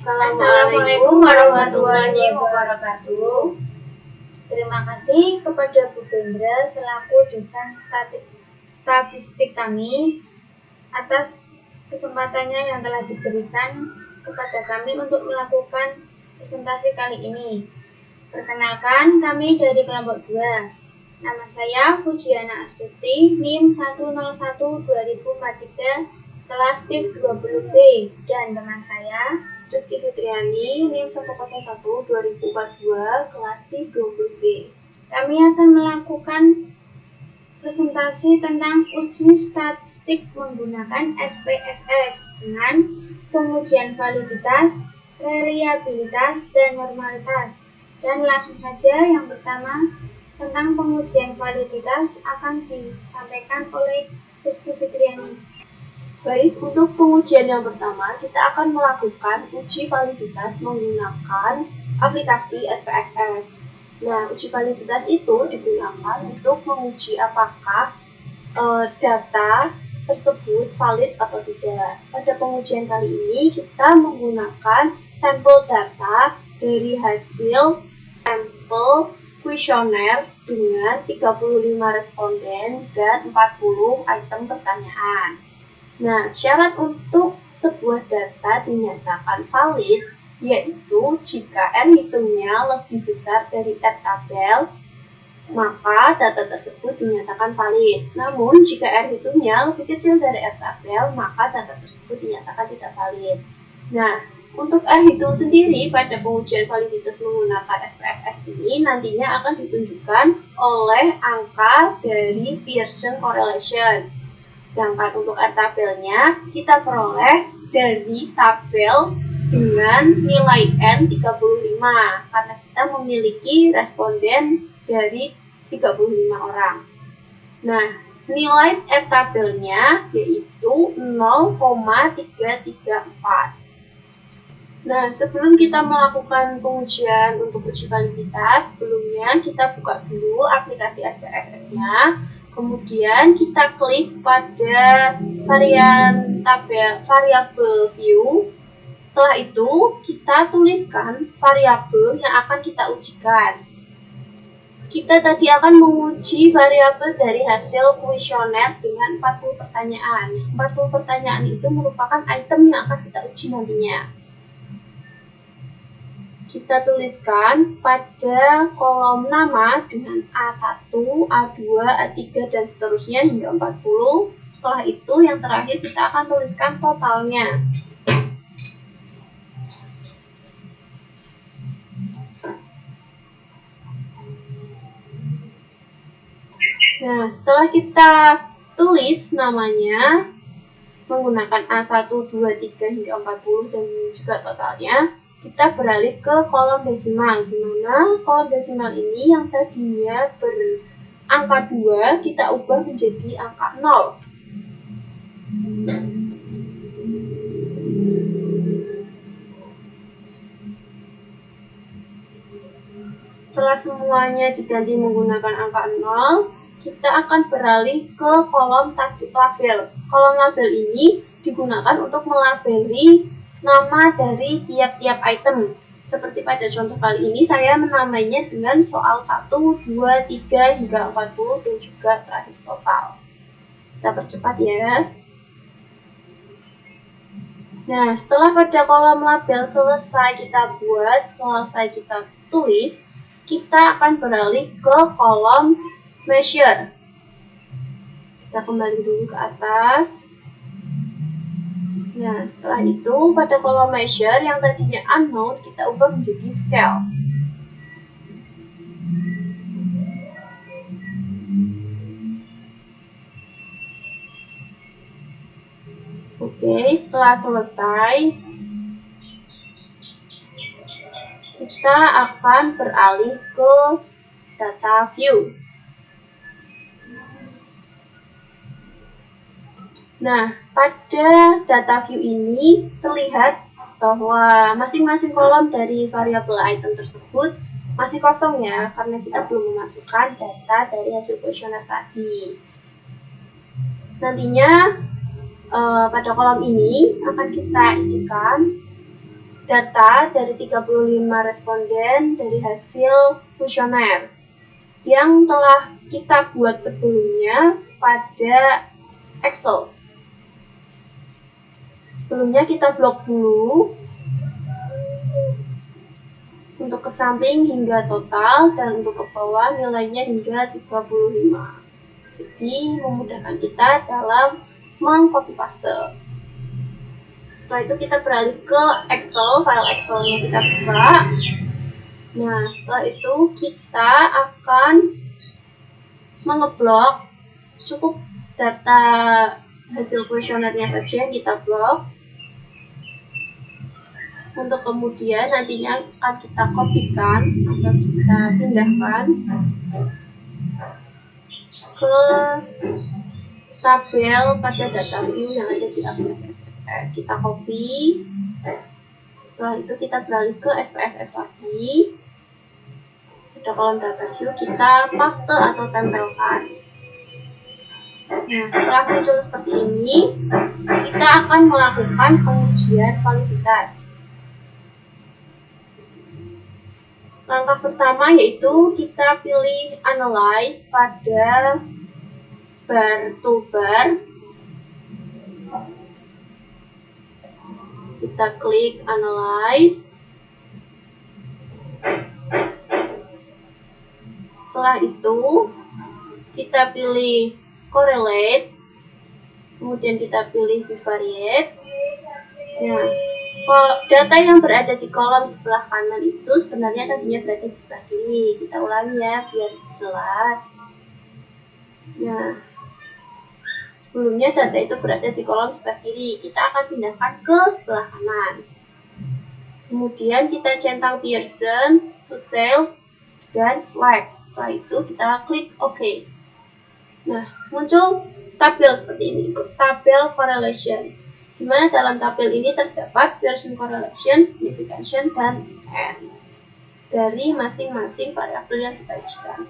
Assalamualaikum warahmatullahi wabarakatuh. Terima kasih kepada Bu Bendra selaku dosen statistik kami atas kesempatannya yang telah diberikan kepada kami untuk melakukan presentasi kali ini. Perkenalkan, kami dari kelompok 2. Nama saya Pujiana Astuti, NIM 101-2043, kelas TIP 20B, dan teman saya Rizky Fitriani, NIM 101-2042, kelas TIP 20B. Kami akan melakukan presentasi tentang uji statistik menggunakan SPSS dengan pengujian validitas, reliabilitas, dan normalitas. Dan langsung saja yang pertama tentang pengujian validitas akan disampaikan oleh Rizky Fitriani. Baik, untuk pengujian yang pertama, kita akan melakukan uji validitas menggunakan aplikasi SPSS. Nah, uji validitas itu digunakan untuk menguji apakah data tersebut valid atau tidak. Pada pengujian kali ini, kita menggunakan sampel data dari hasil sampel kuesioner dengan 35 responden dan 40 item pertanyaan. Nah, syarat untuk sebuah data dinyatakan valid yaitu jika R hitungnya lebih besar dari R tabel, maka data tersebut dinyatakan valid. Namun, jika R hitungnya lebih kecil dari R tabel, maka data tersebut dinyatakan tidak valid. Nah, untuk R hitung sendiri pada pengujian validitas menggunakan SPSS ini nantinya akan ditunjukkan oleh angka dari Pearson correlation. Sedangkan untuk R tabelnya kita peroleh dari tabel dengan nilai N 35 karena kita memiliki responden dari 35 orang. Nah, nilai R tabelnya yaitu 0,334. Nah, sebelum kita melakukan pengujian untuk uji validitas, sebelumnya kita buka dulu aplikasi SPSS-nya. Kemudian kita klik pada variabel view. Setelah itu kita tuliskan variabel yang akan kita ujikan. Kita tadi akan menguji variabel dari hasil kuesioner dengan 40 pertanyaan. 40 pertanyaan itu merupakan item yang akan kita uji nantinya. Kita tuliskan pada kolom nama dengan A1, A2, A3, dan seterusnya hingga 40. Setelah itu yang terakhir kita akan tuliskan totalnya. Nah, setelah kita tulis namanya menggunakan A1, 2, 3 hingga 40 dan juga totalnya, kita beralih ke kolom desimal, di mana kolom desimal ini yang tadinya berangka 2 kita ubah menjadi angka 0. Setelah semuanya diganti menggunakan angka 0, kita akan beralih ke kolom label. Kolom label ini digunakan untuk melabeli nama dari tiap-tiap item. Seperti pada contoh kali ini, saya menamainya dengan soal 1, 2, 3, hingga 40, dan juga terakhir total. Kita percepat ya. Nah, setelah pada kolom label selesai kita buat, selesai kita tulis, kita akan beralih ke kolom measure. Kita kembali dulu ke atas. Nah, setelah itu pada kolom measure yang tadinya unknown kita ubah menjadi scale. Oke, setelah selesai kita akan beralih ke data view. Nah, pada data view ini terlihat bahwa masing-masing kolom dari variabel item tersebut masih kosong ya, karena kita belum memasukkan data dari hasil kuesioner tadi. Nantinya pada kolom ini akan kita isikan data dari 35 responden dari hasil kuesioner yang telah kita buat sebelumnya pada Excel. Sebelumnya kita blok dulu untuk ke samping hingga total dan untuk ke bawah nilainya hingga 35. Jadi memudahkan kita dalam mengcopy paste. Setelah itu kita beralih ke Excel, file Excel-nya kita buka. Nah, setelah itu kita akan mengeblok cukup data hasil kuesionernya saja yang kita blok. Untuk kemudian nantinya akan kita kopikan atau kita pindahkan ke tabel pada data view yang ada di aplikasi SPSS. Kita copy. Setelah itu kita beralih ke SPSS lagi. Pada kolom data view kita paste atau tempelkan. Nah, setelah muncul seperti ini, kita akan melakukan pengujian validitas. Langkah pertama yaitu kita pilih Analyze pada bar toolbar. Kita klik Analyze. Setelah itu, kita pilih Correlate. Kemudian kita pilih Bivariate. Nah, data yang berada di kolom sebelah kanan itu sebenarnya tadinya berada di sebelah kiri. Kita ulangi ya biar jelas. Nah, sebelumnya data itu berada di kolom sebelah kiri. Kita akan pindahkan ke sebelah kanan. Kemudian kita centang Pearson, Total, dan Flag. Setelah itu kita klik OK. Nah, muncul tabel seperti ini, tabel correlation. Di mana dalam tabel ini terdapat Pearson correlation, signification, dan N dari masing-masing variabel yang kita ujikan.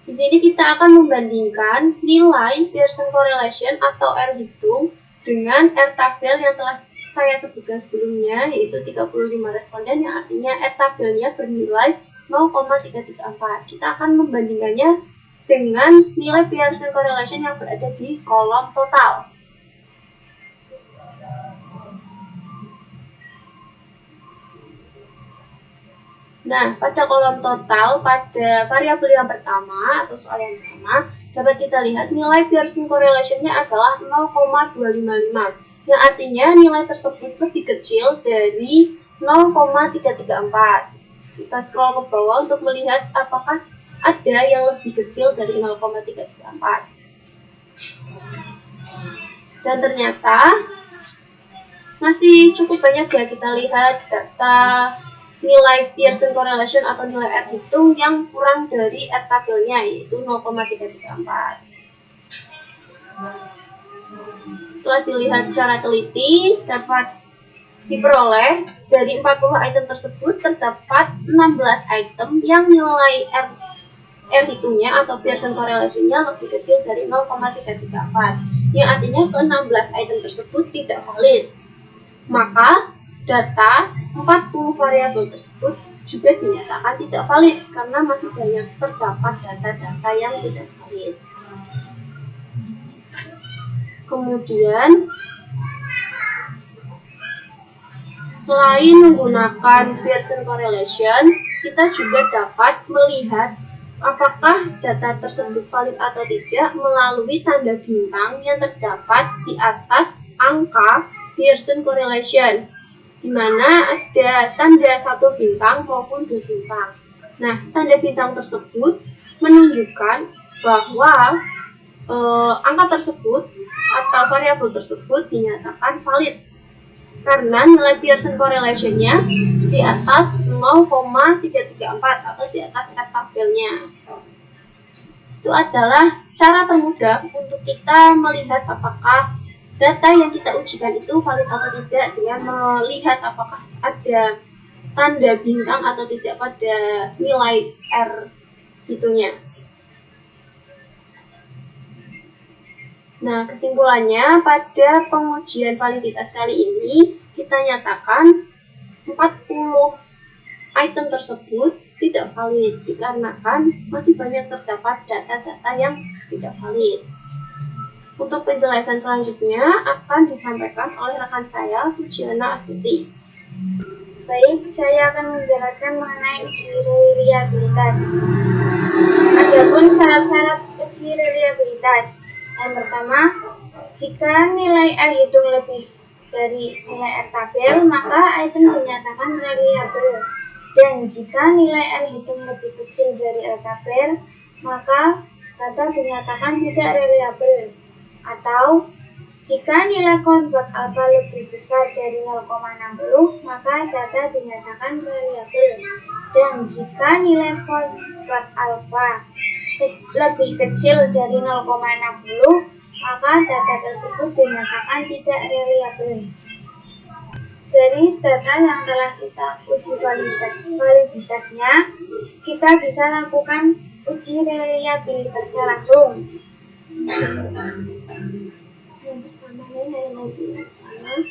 Di sini kita akan membandingkan nilai Pearson correlation atau R hitung dengan R tabel yang telah saya sebutkan sebelumnya, yaitu 35 responden, yang artinya R tabelnya bernilai 0,334. Kita akan membandingkannya dengan nilai Pearson correlation yang berada di kolom total. Nah, pada kolom total, pada variabel yang pertama atau soal yang pertama, dapat kita lihat nilai Pearson correlation-nya adalah 0,255, yang artinya nilai tersebut lebih kecil dari 0,334. Kita scroll ke bawah untuk melihat apakah ada yang lebih kecil dari 0,334. Dan ternyata masih cukup banyak ya kita lihat data nilai Pearson correlation atau nilai R hitung yang kurang dari R tabelnya, yaitu 0,334. Setelah dilihat secara teliti, dapat diperoleh dari 40 item tersebut terdapat 16 item yang nilai R hitungnya atau Pearson correlation-nya lebih kecil dari 0,334, yang artinya ke-16 item tersebut tidak valid. Maka data 40 variabel tersebut juga dinyatakan tidak valid karena masih banyak terdapat data-data yang tidak valid. Kemudian, selain menggunakan Pearson correlation, kita juga dapat melihat apakah data tersebut valid atau tidak melalui tanda bintang yang terdapat di atas angka Pearson correlation, di mana ada tanda 1 bintang maupun 2 bintang. Nah, tanda bintang tersebut menunjukkan bahwa angka tersebut atau variabel tersebut dinyatakan valid karena nilai Pearson correlation-nya di atas 0,334 atau di atas R tabelnya. Itu adalah cara termudah untuk kita melihat apakah data yang kita ujikan itu valid atau tidak dengan melihat apakah ada tanda bintang atau tidak pada nilai R hitungnya. Nah, kesimpulannya pada pengujian validitas kali ini kita nyatakan 40 item tersebut tidak valid dikarenakan masih banyak terdapat data-data yang tidak valid. Untuk penjelasan selanjutnya akan disampaikan oleh rekan saya, Fujiana Astuti. Baik, saya akan menjelaskan mengenai uji reliabilitas. Adapun syarat-syarat uji reliabilitas. Yang pertama, jika nilai R hitung lebih dari nilai R tabel, maka item dinyatakan reliable. Dan jika nilai R hitung lebih kecil dari R tabel, maka data dinyatakan tidak reliable. Atau jika nilai korbat alpha lebih besar dari 0,60, maka data dinyatakan reliable. Dan jika nilai korbat alpha lebih kecil dari 0,60, maka data tersebut dinyatakan tidak reliable. Dari data yang telah kita uji validitasnya, kita bisa lakukan uji reliabilitasnya langsung.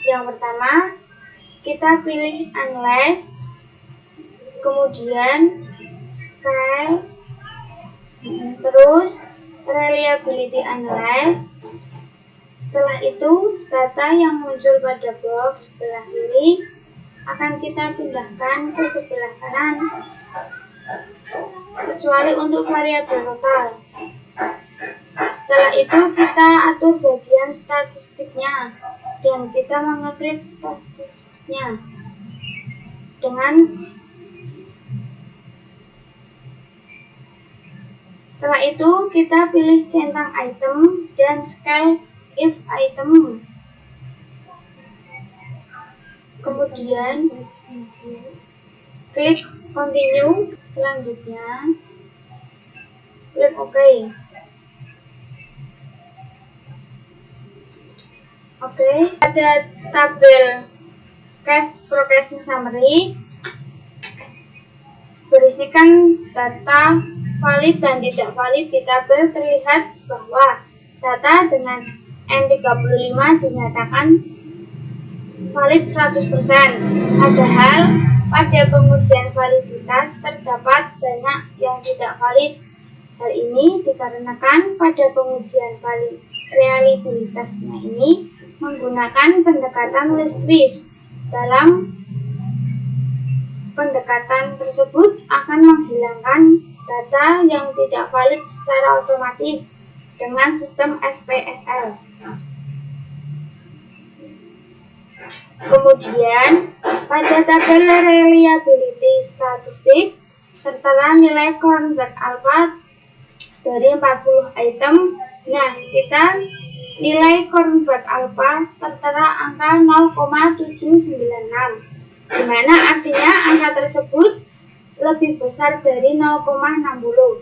Yang pertama, kita pilih analyze, kemudian scale, terus reliability analyze. Setelah itu, data yang muncul pada box sebelah kiri akan kita pindahkan ke sebelah kanan, kecuali untuk variabel total. Setelah itu kita atur bagian statistiknya dan kita mengeklik statistiknya setelah itu kita pilih centang item dan scale if item. Kemudian klik continue, selanjutnya klik OK. Oke, pada tabel cache processing summary berisikan data valid dan tidak valid. Di tabel terlihat bahwa data dengan N35 dinyatakan valid 100%, padahal pada pengujian validitas terdapat banyak yang tidak valid. Hal ini dikarenakan pada pengujian reliabilitasnya ini menggunakan pendekatan least squeeze. Dalam pendekatan tersebut akan menghilangkan data yang tidak valid secara otomatis dengan sistem SPSS. Kemudian, pada tabel reliability statistik tertera nilai korbat alpha dari 40 item. Nah, nilai korbat alpha tertera angka 0,796, di mana artinya angka tersebut lebih besar dari 0,60,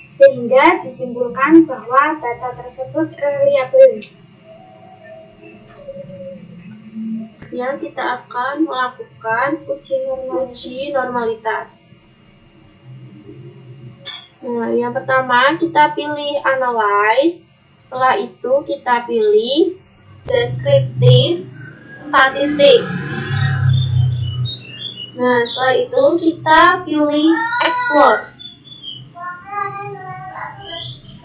sehingga disimpulkan bahwa data tersebut reliable. Yang kita akan melakukan uji normalitas. Nah, yang pertama kita pilih analyze. Setelah itu kita pilih descriptive statistic. Nah, setelah itu kita pilih explore.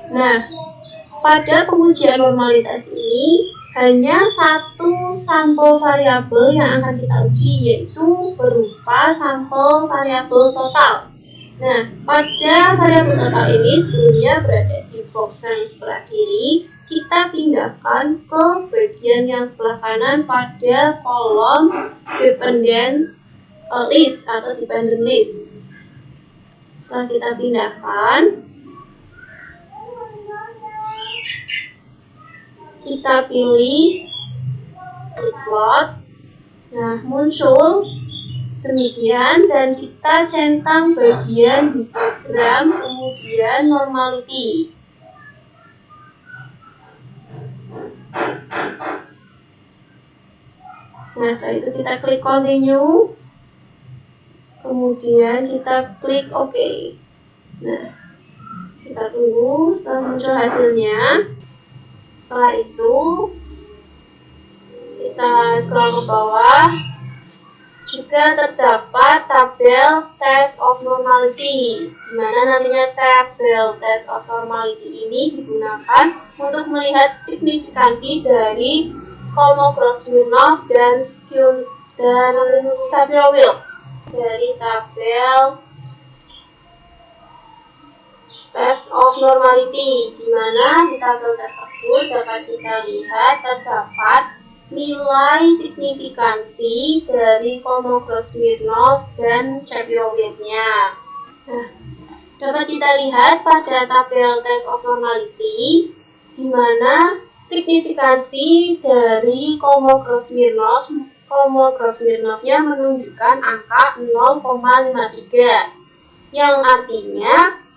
Nah, pada pengujian normalitas ini hanya satu sampel variabel yang akan kita uji, yaitu berupa sampel variabel total. Nah, pada variabel total ini sebelumnya berada di box yang sebelah kiri, kita pindahkan ke bagian yang sebelah kanan pada kolom dependent list atau dependent list. Setelah kita pindahkan, kita pilih plot. Nah, muncul demikian dan kita centang bagian histogram, kemudian normality. Nah, setelah itu kita klik continue, kemudian kita klik OK. Nah, kita tunggu setelah muncul hasilnya. Setelah itu kita scroll ke bawah, juga terdapat tabel test of normality, di mana nantinya tabel test of normality ini digunakan untuk melihat signifikansi dari Kolmogorov-Smirnov dan Shapiro-Wilk. Dari tabel test of normality, di mana di tabel tersebut dapat kita lihat terdapat nilai signifikansi dari Kolmogorov-Smirnov dan Shapiro-Wilk-nya. Nah, dapat kita lihat pada tabel test of normality, di mana signifikansi dari Kolmogorov-Smirnov-nya menunjukkan angka 0,53, yang artinya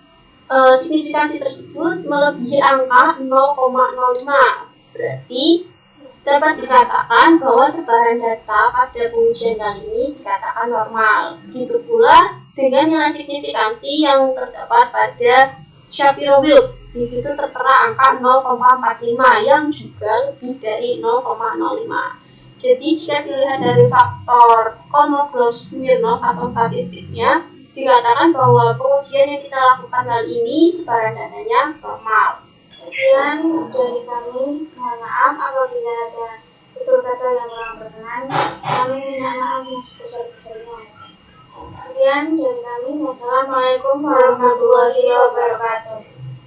signifikansi tersebut melebihi angka 0,05. Berarti dapat dikatakan bahwa sebaran data pada pengujian kali ini dikatakan normal. Begitu pula dengan nilai signifikansi yang terdapat pada Shapiro-Wilk. Di situ tertera angka 0,45 yang juga lebih dari 0,05. Jadi jika dilihat dari faktor Kolmogorov-Smirnov atau statistiknya, dikatakan bahwa pengujian yang kita lakukan kali ini sebaran datanya normal. Sekian dari kami. Mohon maaf apabila ada tutur kata yang kurang berkenan. Kami minta maaf yang sebesar-besarnya. Sekian dari kami. Wassalamualaikum warahmatullahi wabarakatuh.